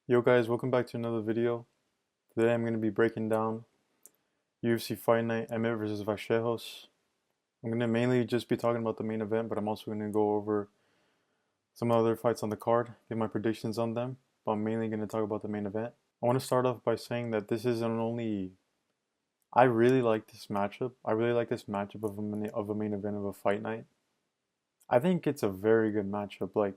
Yo guys, welcome back to another video. Today I'm going to be breaking down UFC Fight Night Emmett versus Vallejos. I'm going to mainly just be talking about the main event, but I'm also going to go over some other fights on the card, give my predictions on them, but I'm mainly going to talk about the main event. I want to start off by saying that this isn't only... I really like this matchup. I really like this matchup of a main event of a fight night. I think it's a very good matchup.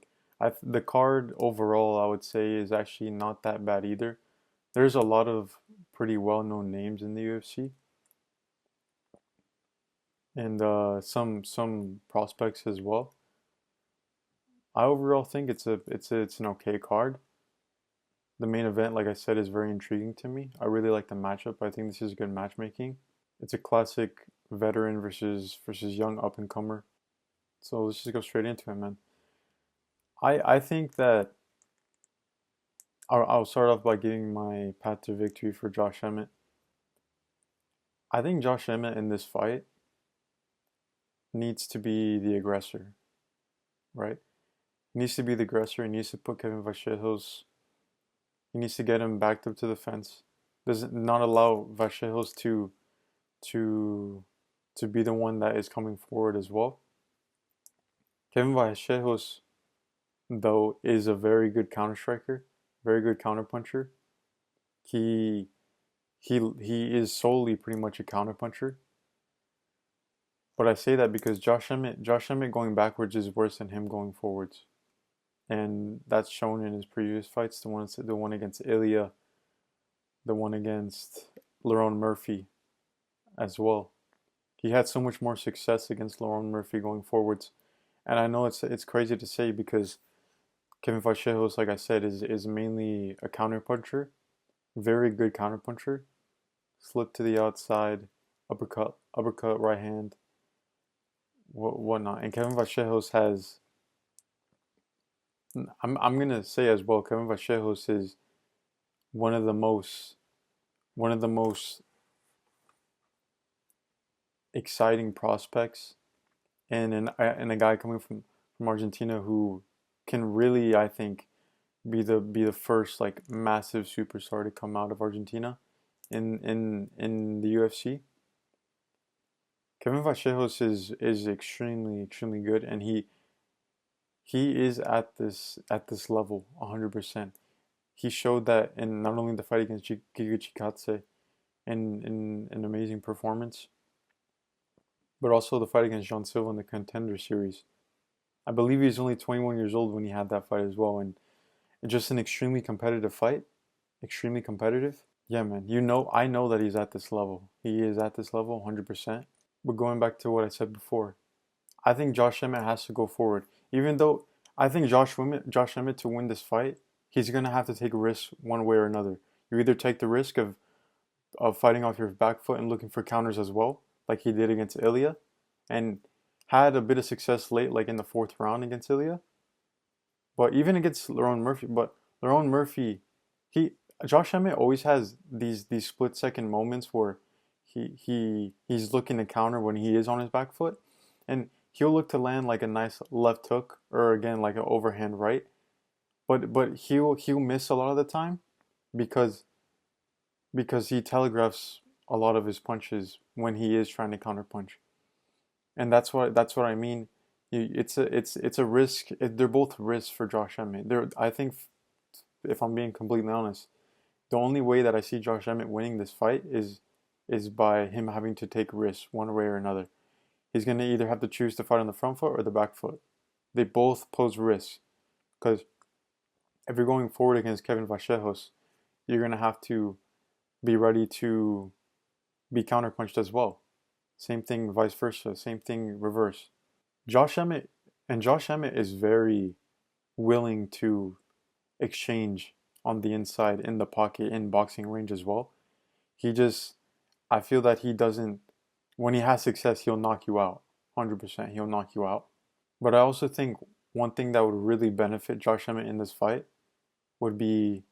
The card overall, I would say, is actually not that bad either. There's a lot of pretty well-known names in the UFC, and some prospects as well. I overall think it's an okay card. The main event, like I said, is very intriguing to me. I really like the matchup. I think this is good matchmaking. It's a classic veteran versus young up and comer. So let's just go straight into it, man. I think that I'll start off by giving my path to victory for Josh Emmett. I think Josh Emmett in this fight needs to be the aggressor, right? He needs to be the aggressor. He needs to put Kevin Vallejos. He needs to get him backed up to the fence. Does not allow Vallejos to to be the one that is coming forward as well. Kevin Vallejos, though, is a very good counter striker, very good counter puncher. He he is solely pretty much a counter puncher. But I say that because Josh Emmett going backwards is worse than him going forwards. And that's shown in his previous fights, the one against Ilya, the one against Lerone Murphy as well. He had so much more success against Lerone Murphy going forwards. And I know it's crazy to say because Kevin Vallejos, like I said, is mainly a counter puncher, very good counter puncher. Slip to the outside, uppercut, right hand, whatnot. And Kevin Vallejos has, I'm gonna say as well, Kevin Vallejos is one of the most one of the most exciting prospects, and a guy coming from Argentina who can really, I think, be the first like massive superstar to come out of Argentina in the UFC. Kevin Vallejos is extremely good, and he is at this level 100%. He showed that in not only the fight against Giga Chikadze in an amazing performance, but also the fight against John Silva in the Contender Series. I believe he was only 21 years old when he had that fight as well, and just an extremely competitive fight, extremely competitive. Yeah, man. I know that he's at this level. He is at this level 100%. But going back to what I said before, I think Josh Emmett has to go forward. Even though I think Josh Emmett to win this fight, he's gonna have to take risks one way or another. You either take the risk of fighting off your back foot and looking for counters as well, like he did against Ilya, and had a bit of success late, like in the fourth round against Ilya. But even against Lerone Murphy, he Josh Emmett always has these split second moments where he's looking to counter when he is on his back foot, and he'll look to land like a nice left hook or again like an overhand right, but he'll miss a lot of the time because he telegraphs a lot of his punches when he is trying to counter punch, and that's what I mean. It's a risk. They're both risks for Josh Emmett. I think, if I'm being completely honest, the only way that I see Josh Emmett winning this fight is by him having to take risks one way or another. He's going to either have to choose to fight on the front foot or the back foot. They both pose risks because if you're going forward against Kevin Vallejos, you're going to have to be ready to be counterpunched as well. Same thing, vice versa. Same thing, reverse. Josh Emmett is very willing to exchange on the inside in the pocket in boxing range as well. He just, I feel that he doesn't, when he has success, he'll knock you out. 100%, he'll knock you out. But I also think one thing that would really benefit Josh Emmett in this fight would be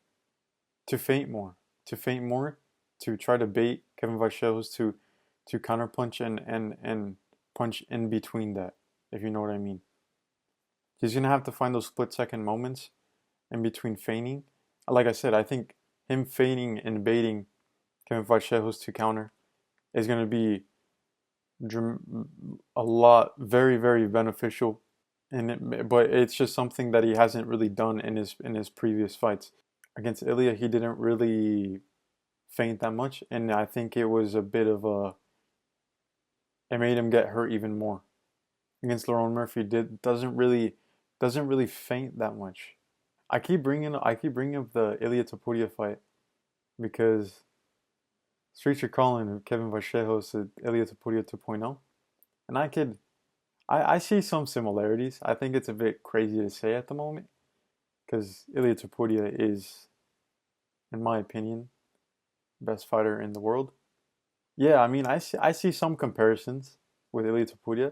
to feint more. To feint more, to try to bait Kevin Vallejos to counterpunch and punch in between that, if you know what I mean. He's going to have to find those split second moments in between feigning like I said, I think him feigning and baiting Kevin Vallejos to counter is going to be a lot, very, very beneficial. But it's just something that he hasn't really done in his previous fights. Against Ilya, he didn't really feint that much, and I think it was a bit of a, it made him get hurt even more. Against Lerone Murphy, doesn't really feint that much. I keep bringing up the Ilya Topuria fight because streets are calling Kevin Vallejos Ilya Topuria 2.0, and I see some similarities. I think it's a bit crazy to say at the moment because Ilya Topuria is, in my opinion, best fighter in the world. Yeah, I mean, I see some comparisons with Ilya Topuria.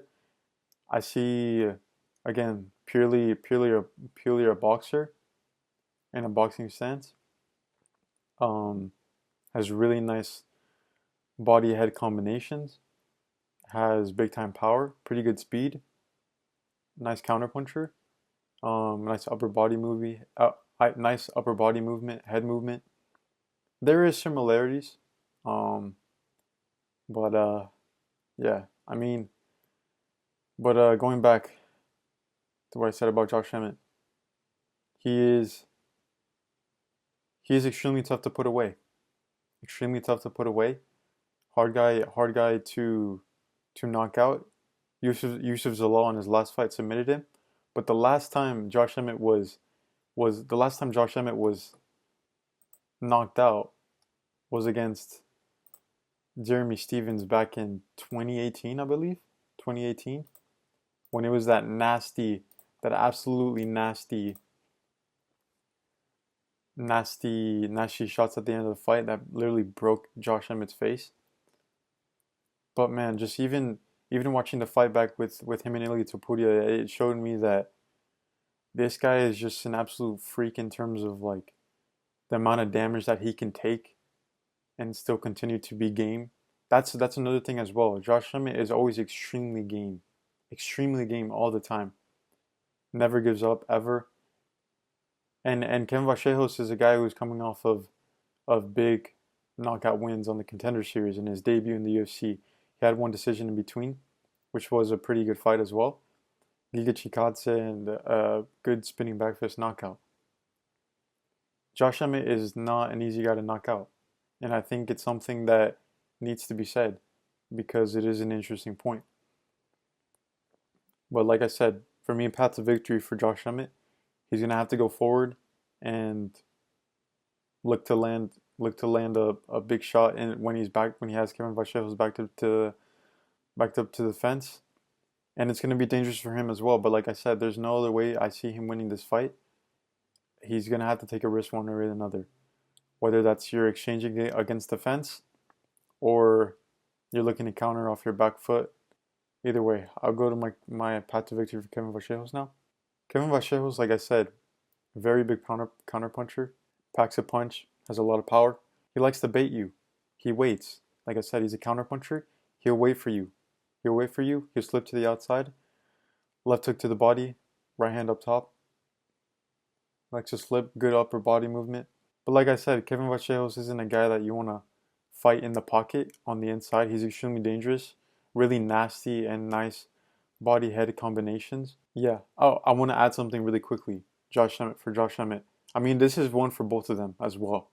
I see, again, purely a boxer in a boxing stance. Um, has really nice body head combinations. Has big time power, pretty good speed, nice counterpuncher. Nice upper body movie, nice upper body movement, head movement. There is similarities, um, but yeah. I mean, but going back to what I said about Josh Emmett, he is he is extremely tough to put away. Extremely tough to put away. Hard guy to knock out. Yusuf Zalal in his last fight submitted him, but the last time Josh Emmett was knocked out was against Jeremy Stevens back in 2018, I believe. 2018, when it was that nasty, that absolutely nasty shots at the end of the fight that literally broke Josh Emmett's face. But man, just even watching the fight back with him and Ilya Topuria, it showed me that this guy is just an absolute freak in terms of like the amount of damage that he can take and still continue to be game. That's another thing as well. Josh Emmett is always extremely game all the time. Never gives up ever. And Ken Vallejos is a guy who's coming off of big knockout wins on the Contender Series in his debut in the UFC. He had one decision in between, which was a pretty good fight as well. Giga Chikadze and a good spinning back fist knockout. Josh Emmett is not an easy guy to knock out. And I think it's something that needs to be said because it is an interesting point. But like I said, for me, path to victory for Josh Emmett, he's gonna have to go forward and look to land a big shot and when he's back when he has Kevin Vallejos backed up to the fence. And it's gonna be dangerous for him as well. But like I said, there's no other way I see him winning this fight. He's gonna have to take a risk one way or another. Whether that's you're exchanging it against the fence or you're looking to counter off your back foot. Either way, I'll go to my path to victory for Kevin Vallejos now. Kevin Vallejos, like I said, very big counter puncher, packs a punch, has a lot of power. He likes to bait you. He waits. Like I said, he's a counter puncher. He'll wait for you. He'll wait for you. He'll slip to the outside. Left hook to the body. Right hand up top. Likes to slip. Good upper body movement. But like I said, Kevin Vallejos isn't a guy that you want to fight in the pocket on the inside. He's extremely dangerous. Really nasty and nice body head combinations. Yeah. Oh, I want to add something really quickly. Josh Emmett. I mean, this is one for both of them as well.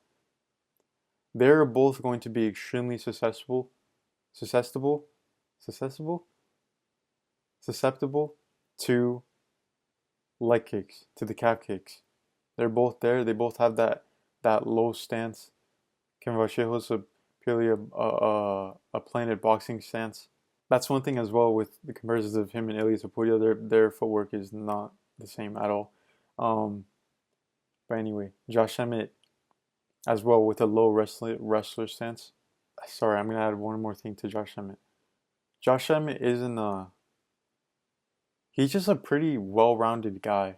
They're both going to be extremely susceptible to leg kicks, to the calf kicks. They're both there. They both have that low stance. Kevin Vallejos is purely a planted boxing stance. That's one thing as well with the comparisons of him and Ilya Topuria. Their footwork is not the same at all. But anyway, Josh Emmett as well with a low wrestler stance. Sorry, I'm gonna add one more thing to Josh Emmett. Josh Emmett isn't a. He's just a pretty well-rounded guy.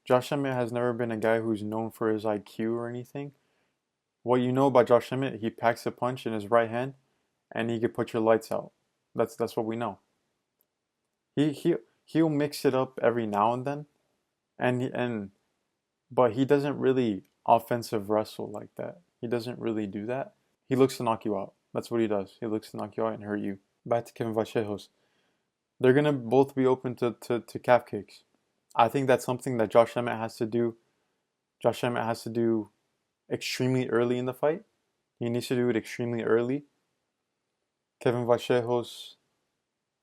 Josh Emmett has never been a guy who's known for his IQ or anything. What you know about Josh Emmett, he packs a punch in his right hand, and he can put your lights out. That's what we know. He'll mix it up every now and then, but he doesn't really offensive wrestle like that. He doesn't really do that. He looks to knock you out. That's what he does. He looks to knock you out and hurt you. Back to Kevin Vallejos. They're gonna both be open to calf kicks. I think that's something that Josh Emmett has to do. Josh Emmett has to do extremely early in the fight. He needs to do it extremely early. Kevin Vallejos,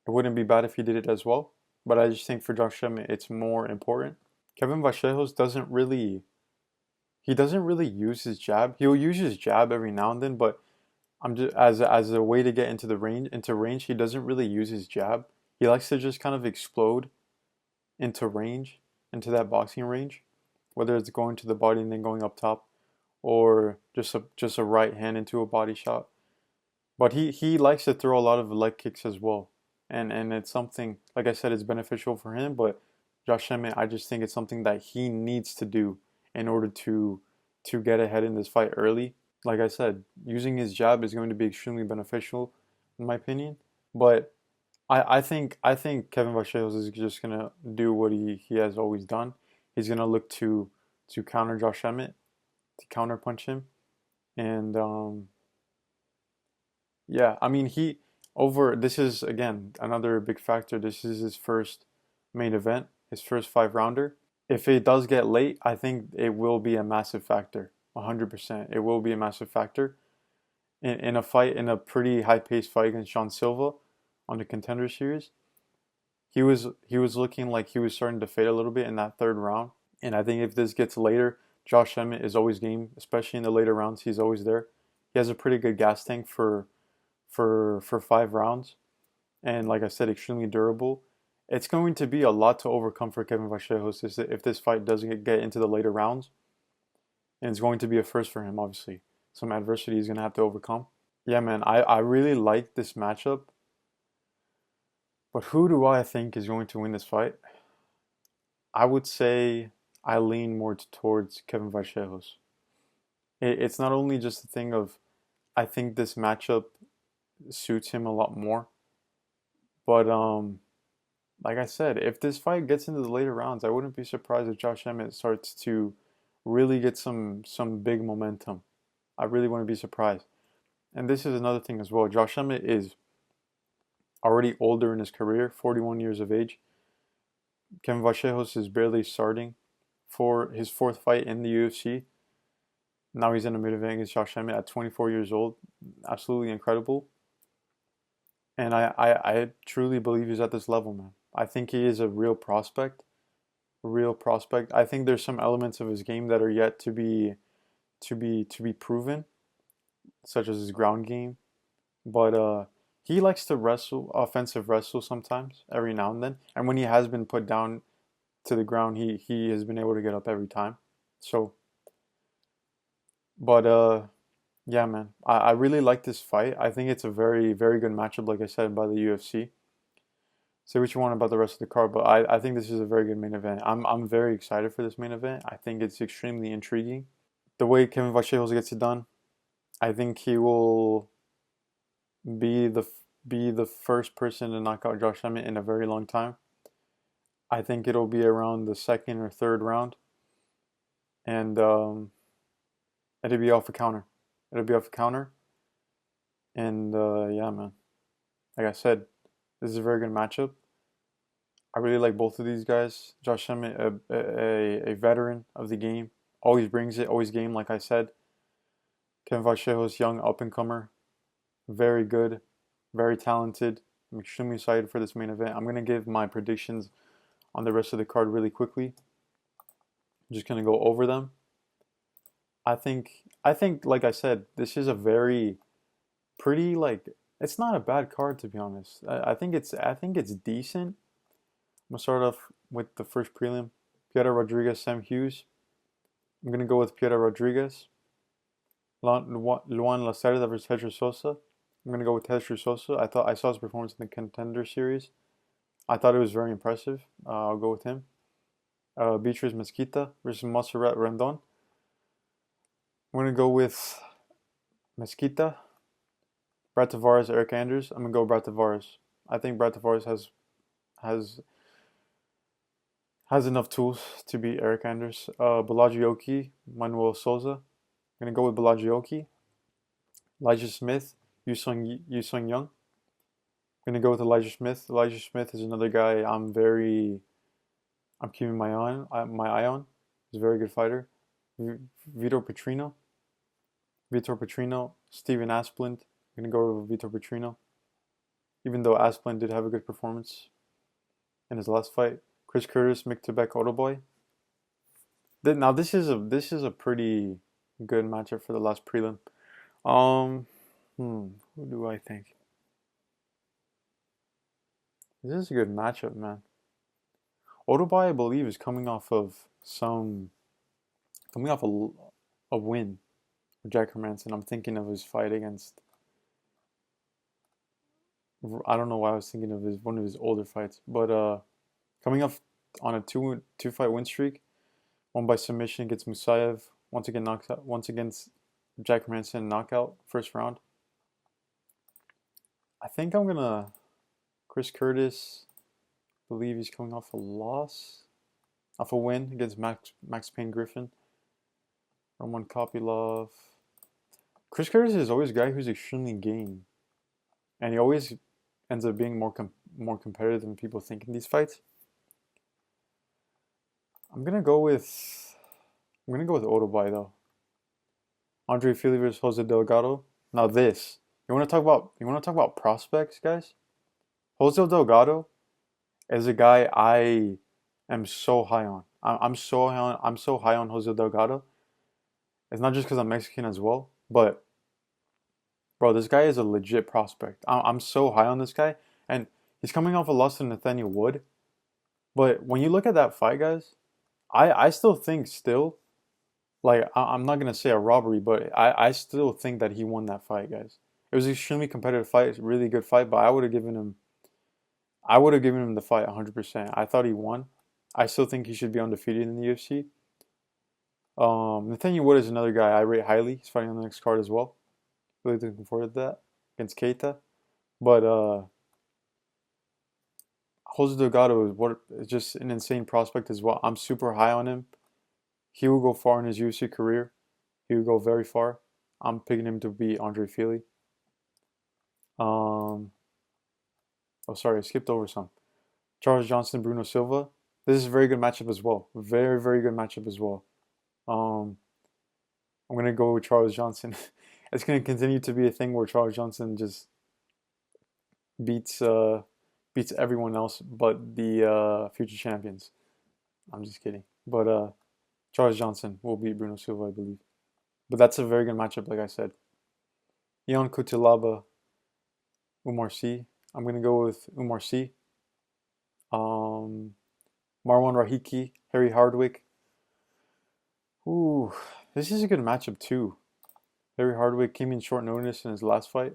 it wouldn't be bad if he did it as well, but I just think for Josh Emmett, it's more important. Kevin Vallejos he doesn't really use his jab. He'll use his jab every now and then, but I'm just as a way to get into range, he doesn't really use his jab. He likes to just kind of explode into range, into that boxing range, whether it's going to the body and then going up top, or just a right hand into a body shot. But he likes to throw a lot of leg kicks as well, and it's something, like I said, it's beneficial for him. But Josh Emmett, I just think it's something that he needs to do in order to get ahead in this fight early. Like I said, using his jab is going to be extremely beneficial, in my opinion. But I think Kevin Vallejos is just gonna do what he has always done. He's gonna look to counter Josh Emmett, to counter punch him, and yeah, I mean he over. This is again another big factor. This is his first main event, his first 5 rounder. If it does get late, I think it will be a massive factor. 100%, it will be a massive factor in a fight, in a pretty high-paced fight against Sean Silva on the Contender Series. He was looking like he was starting to fade a little bit in that 3rd round, and I think if this gets later, Josh Emmett is always game, especially in the later rounds. He's always there. He has a pretty good gas tank for 5 rounds, and like I said, extremely durable. It's going to be a lot to overcome for Kevin Vallejos if this fight doesn't get into the later rounds, and it's going to be a first for him. Obviously, some adversity he's going to have to overcome. Yeah, man, I really like this matchup. But who do I think is going to win this fight? I would say I lean more towards Kevin Vallejos. It's not only just a thing of I think this matchup suits him a lot more, but like I said, if this fight gets into the later rounds, I wouldn't be surprised if Josh Emmett starts to really get some big momentum. I really wouldn't be surprised. And this is another thing as well. Josh Emmett is already older in his career, 41 years of age. Kevin Vallejos is barely starting for his 4th fight in the UFC. Now he's in a mid-event against Josh Emmett at 24 years old. Absolutely incredible. And I truly believe he's at this level, man. I think he is a real prospect. A real prospect. I think there's some elements of his game that are yet to be proven, such as his ground game. But he likes to wrestle, offensive wrestle sometimes, every now and then. And when he has been put down to the ground, he has been able to get up every time. So, but yeah, man, I really like this fight. I think it's a very, very good matchup, like I said, by the UFC. Say what you want about the rest of the card, but I think this is a very good main event. I'm very excited for this main event. I think it's extremely intriguing. The way Kevin Vallejos gets it done, I think he will be the first person to knock out Josh Emmett in a very long time. I think it'll be around the 2nd or 3rd round, and it'll be off a counter. It'll be off a counter, and yeah, man. Like I said, this is a very good matchup. I really like both of these guys. Josh Emmett, a veteran of the game, always brings it, always game. Like I said, Kevin Vallejos, young up and comer, very good, very talented. I'm extremely excited for this main event. I'm gonna give my predictions on the rest of the card really quickly. I'm just gonna go over them. I think, like I said, this is a very pretty like. It's not a bad card, to be honest. I think it's decent. I'm gonna start off with the first prelim. Piera Rodriguez, Sam Hughes. I'm gonna go with Piera Rodriguez. Luan Lacerda versus Jesus Sosa. I'm gonna go with Jesus Sosa. I saw his performance in the Contender Series. I thought it was very impressive. I'll go with him. Beatriz Mesquita versus Montserrat Rendon. I'm gonna go with Mesquita. Brad Tavares, Eric Anders. I'm gonna go Brad Tavares. I think Brad Tavares has Has enough tools to beat Eric Anders. Balaji Manuel Souza. I'm gonna go with Balaji. Elijah Smith, Yu Sung Young. I'm gonna go with Elijah Smith. Elijah Smith is another guy I'm keeping my eye on. He's a very good fighter. V- Vitor Petrino. Vitor Petrino. Steven Asplund. I'm gonna go with Vitor Petrino. Even though Asplund did have a good performance in his last fight. Chris Curtis, Miktebek Otoboy. Now this is a pretty good matchup for the last prelim. Um, who do I think? This is a good matchup, man. Otoboy, I believe, is coming off a win with Jack Hermanson. I'm thinking of his fight against. I don't know why I was thinking of his one of his older fights, but coming off on a two fight win streak, one by submission against Musayev, once again knocks out, once against Jack Hermanson knockout first round. I think I'm gonna Chris Curtis. Believe he's coming off a loss, off a win against Max Payne Griffin. Roman Kopylov. Chris Curtis is always a guy who's extremely game, and he always ends up being more competitive than people think in these fights. I'm gonna go with Otobai though. Andre Fili versus Jose Delgado. Now this, you want to talk about prospects, guys? Jose Delgado is a guy I am so high on. I'm so high on Jose Delgado. It's not just because I'm Mexican as well, but bro, this guy is a legit prospect. I'm so high on this guy, and he's coming off a loss to Nathaniel Wood. But when you look at that fight, guys, I still think like I'm not gonna say a robbery, but I still think that he won that fight, guys. It was an extremely competitive fight, it's a really good fight, but I would have given him the fight 100%. I thought he won. I still think he should be undefeated in the UFC. Nathaniel Wood is another guy I rate highly. He's fighting on the next card as well. Really looking forward to that against Keita. But Jose Delgado is just an insane prospect as well. I'm super high on him. He will go far in his UFC career. He will go very far. I'm picking him to beat Andre Fili. Um, oh, sorry, I skipped over some. Charles Johnson, Bruno Silva. This is a very good matchup as well. Very, very good matchup as well. Um, I'm gonna go with Charles Johnson. It's gonna continue to be a thing where Charles Johnson just beats beats everyone else but the future champions. I'm just kidding. But Charles Johnson will beat Bruno Silva, I believe. But that's a very good matchup, like I said. Ion Cutelaba, Umar C. I'm gonna go with Umar C. Um, Marwan Rahiki, Harry Hardwick. Ooh, this is a good matchup too. Harry Hardwick came in short notice in his last fight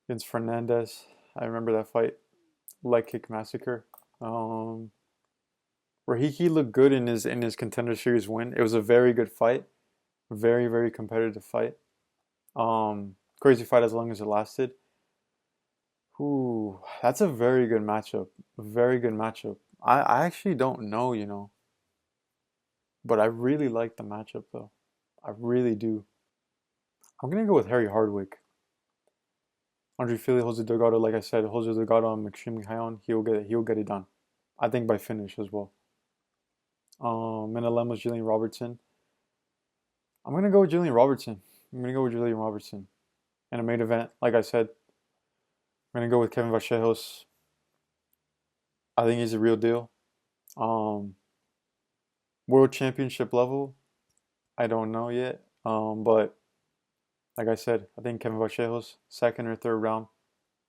against Fernandez. I remember that fight, leg kick massacre. Um, Rahiki looked good in his contender series win. It was a very good fight, very very competitive fight. Crazy fight as long as it lasted. Ooh, that's a very good matchup. A very good matchup. I actually don't know, but I really like the matchup though. I really do. I'm gonna go with Harry Hardwick. Andre Fili, Jose Delgado, like I said, Jose Delgado I'm extremely high on. He'll get it done. I think by finish as well. Menelemos, Julian Robertson. I'm gonna go with Julian Robertson. I'm gonna go with Julian Robertson. In a main event, like I said, I'm gonna go with Kevin Vallejos. I think he's a real deal. Um, World Championship level, I don't know yet. But like I said, I think Kevin Vallejos, second or third round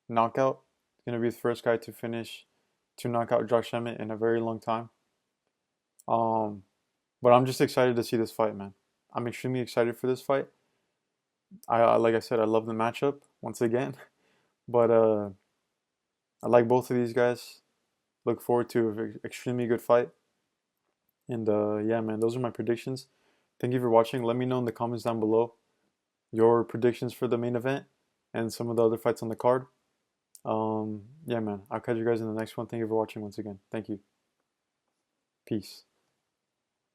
knockout, is gonna be the first guy to knock out Josh Emmett in a very long time. Um, but I'm just excited to see this fight, man. I'm extremely excited for this fight. Like I said, I love the matchup once again. But I like both of these guys. Look forward to an extremely good fight. And yeah, man, those are my predictions. Thank you for watching. Let me know in the comments down below your predictions for the main event and some of the other fights on the card. Yeah, man, I'll catch you guys in the next one. Thank you for watching once again. Thank you. Peace.